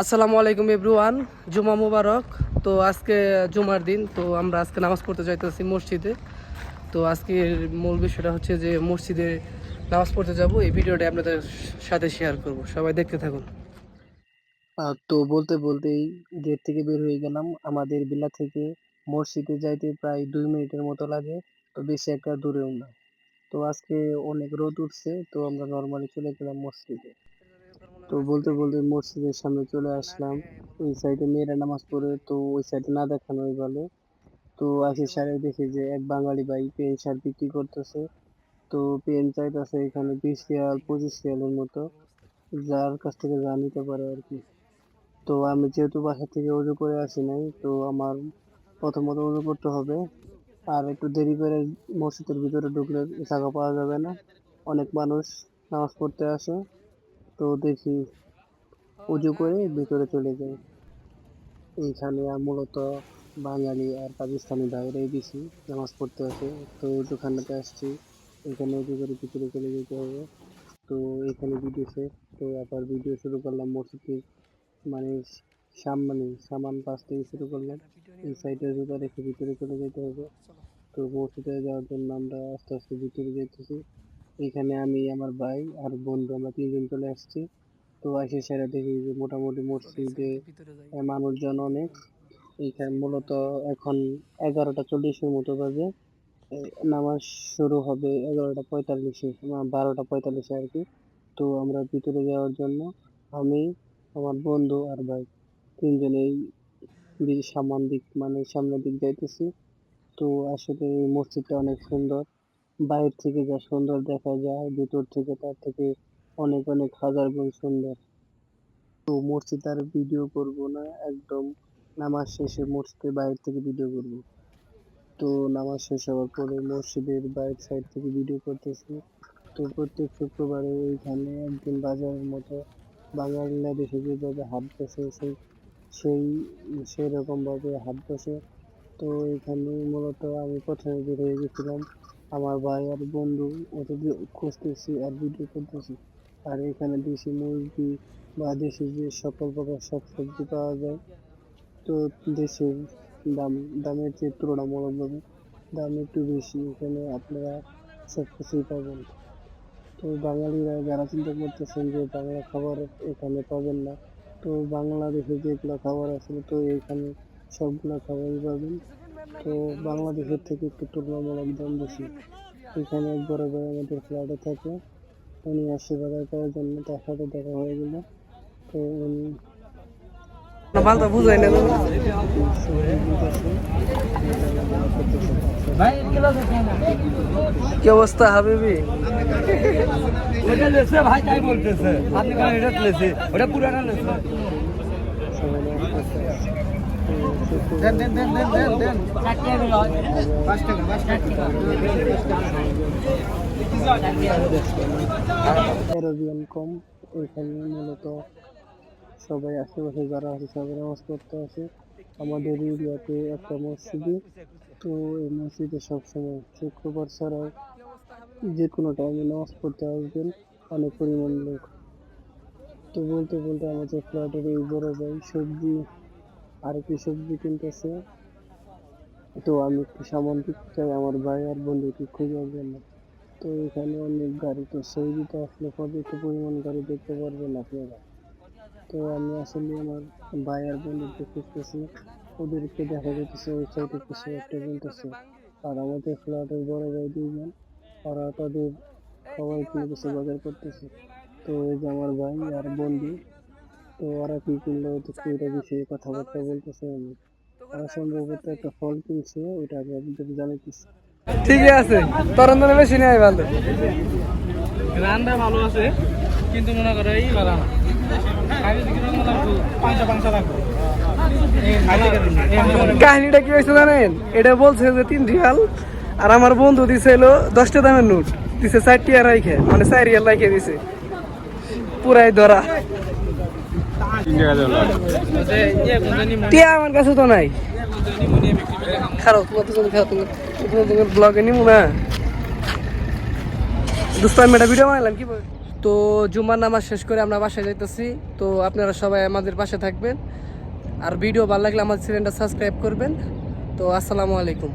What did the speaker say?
আসসালামু আলাইকুম এভরিওয়ান, জুমা মুবারক। তো আজকে জুমার দিন, তো আমরা আজকে নামাজ পড়তে যাইতেছি মসজিদে। তো আজকের মূল বিষয়টা হচ্ছে যে মসজিদে নামাজ পড়তে যাব। এই ভিডিওটা আপনাদের সাথে শেয়ার করব, সবাই দেখতে থাকুন। তো বলতে বলতেই গেট থেকে বের হয়ে গেলাম। আমাদের বিলা থেকে মসজিদে যাইতে প্রায় 2 মিনিটের মতো লাগে, তো বেশি একটা দূরেও না। তো আজকে অনেক রোদ উঠছে, তো আমরা নর্মালি চলে গেলাম মসজিদে। তো বলতে বলতে মসজিদের সামনে চলে আসলাম। ওই সাইডে মেয়েরা নামাজ পড়ে, তো ওই সাইডে না দেখানোই ভালো। তো আসি সারে দেখি যে এক বাঙালি ভাই পেন শার্ট বিক্রি করতেছে। তো পেন চাইতেছে এখানে 20 রিয়াল 25 রিয়ালের মতো, যার কাছ থেকে যা নিতে পারে আর কি। তো আমি যেহেতু বাসা থেকে অজু করে আসি নাই, তো আমার প্রথমত অজু করতে হবে। আর একটু দেরি করে মসজিদের ভিতরে ঢুকলে জায়গা পাওয়া যাবে না, অনেক মানুষ নামাজ পড়তে আসে। তো দেখি অজু করে ভিতরে চলে যাই। এইখানে মূলত বাঙালি আর পাকিস্তানি ভাইরাই বেশি নামাজ পড়তে আসে। তো অজুখানাতে আসছি, এখানে অজু করে ভিতরে চলে যেতে হবে। তো এখানে ভিডিও শেষ। তো আবার ভিডিও শুরু করলাম মসজিদের মানে সামান পাশ থেকে শুরু করলাম। এই সাইডে জুতা রেখে ভিতরে চলে যেতে হবে। তো মসজিদে যাওয়ার জন্য আমরা আস্তে আস্তে ভিতরে যেতেছি। এখানে আমি, আমার ভাই আর বন্ধু, আমরা তিনজন চলে আসছি। তো আসে সেরা দেখি যে মোটামুটি মসজিদে মানুষজন অনেক। এইখানে মূলত এখন 11টা 40-এর মতো বাজে। নামাজ শুরু হবে 11টা 45-এ, 12টা 45-এ আর কি। তো আমরা ভিতরে যাওয়ার জন্য আমি, আমার বন্ধু আর ভাই তিনজনেই সামান দিক মানে সামনের দিক যাইতেছি। তো আসলে এই মসজিদটা অনেক সুন্দর। বাইরে থেকে যা সুন্দর দেখা যায়, ভিতর থেকে তার থেকে অনেক অনেক হাজার গুণ সুন্দর। তো মসজিদ আর ভিডিও করব না, একদম নামাজ শেষে মসজিদের বাইরে থেকে ভিডিও করব। তো নামাজ শেষ হওয়ার পরে মসজিদের বাইরের সাইড থেকে ভিডিও করতেছি। তো প্রত্যেক শুক্রবারে এইখানে একদিন বাজারের মতো বাঙালিরা দেশে যেভাবে হাট বসে সেই সেরকম ভাবে হাট বসে। তো এখানে মূলত আমি প্রথমে বের হয়ে গেছিলাম, আমার ভাই আর বন্ধু ওটা খুঁজতেছি আর ভিডিও করতেছি। আর এখানে দেশি মুরগি বা দেশি যে সকল প্রকার শাকসবজি পাওয়া যায়। তো দেশের দাম দামের চেয়ে তুলনামূলকভাবে দাম একটু বেশি, এখানে আপনারা সব কিছুই পাবেন। তো বাঙালিরা যারা চিন্তা করতেছেন যে বাংলা খাবার এখানে পাবেন না, তো বাংলাদেশে যেগুলো খাবার আছে তো এখানে সবগুলা খাবারই পাবেন। তো বাংলাদেশের থেকে একটু তুলনামূলক দাম বেশি। এখানে এক বড় ভাই আমাদের ফ্ল্যাটে থাকে, উনি আসছে বাজার করার জন্য, তার সাথে দেখা হয়ে গেল। তো উনি ভালো বুঝাই না। সবজি দিতেছে, এটা বাজার করতেছে তার সাথে। কি অবস্থা হাবিবি? ওটা লেছে ভাই তাই বলতেছে, আপনি কেন এটা লেছে, ওটা পুরানা লেছে। সবাই নামাজ পড়তে আসছে। তো দেন শুক্রবার দেন দেন দেন দেন দেন 5 টাকা 5 টাকা অ্যারাবিয়ান কম। এখানে মূলত সবাই আশেপাশে যারা আছে সবাই নামাজ পড়তে আসে আমাদের এরিয়াতে একটা মসজিদে। তো এই মসজিদে সবসময় শুক্রবার ছাড়াও যে কোনো টাইমে নামাজ পড়তে আসবেন অনেক পরিমাণ লোক। তো বলতে বলতে আমাদের ফ্ল্যাটের এই বড় ভাই সবজি আর কি সবজি কিনতেছে। তো আমি একটু সামান দিতে চাই আমার ভাই আর বন্ধুকে খোঁজার জন্য। তো এখানে অনেক গাড়ি, তো সৌদিতে আসলে পর্যাপ্ত পরিমাণ গাড়ি দেখতে পারবেন আপনারা। তো আমি আসলে আমার ভাই আর বন্ধুকে খুঁজতেছি, ওদেরকে দেখা যাইতেছে ওই সাইডে কিছু একটা কিনতেছে। আর আমাদের ফ্ল্যাটের বড় ভাই দুইজন, ওরা তাদের খাবার কিনে কিছু বাজার করতেছে। তো এই যে আমার ভাই আর বন্ধু, তো ওরা কি কিনলো তো ওইটা বিষয়ে কথাবার্তা বলতেছে। আমি ওরা সম্ভবত একটা ফল কিনছে, ওইটা আমি আপনাদের জানাইতেছি। ঠিকই আছে, তরন্দনে বেশি নেই ভালো। রান্না ভালো আছে কিন্তু মনে করে এই ভালো না, খাইলে কি রকম লাগবে, পাঁচটা পাঁচটা লাগবে। কাহিনীটা কি হয়েছে জানেন? এটা বলছে যে 3 রিয়াল, আর আমার বন্ধু দিছে হলো 10টা দামের নোট, দিছে 4 টিয়া রাইখে, মানে 4 রিয়াল রাইখে দিছে, পুরাই ধরা। টিয়া আমার কাছে তো নাই। খারাপ তোমার তো খারাপ, তোমার ব্লগে নিমু না। দোস্ত আমি একটা ভিডিও বানাইলাম কি তো জুমার নামাজ শেষ করে আমরা বাসায় যাইতেছি। তো আপনারা সবাই আমাদের পাশে থাকবেন, আর ভিডিও ভালো লাগলে আমাদের চ্যানেলটা সাবস্ক্রাইব করবেন। তো আসসালামু আলাইকুম।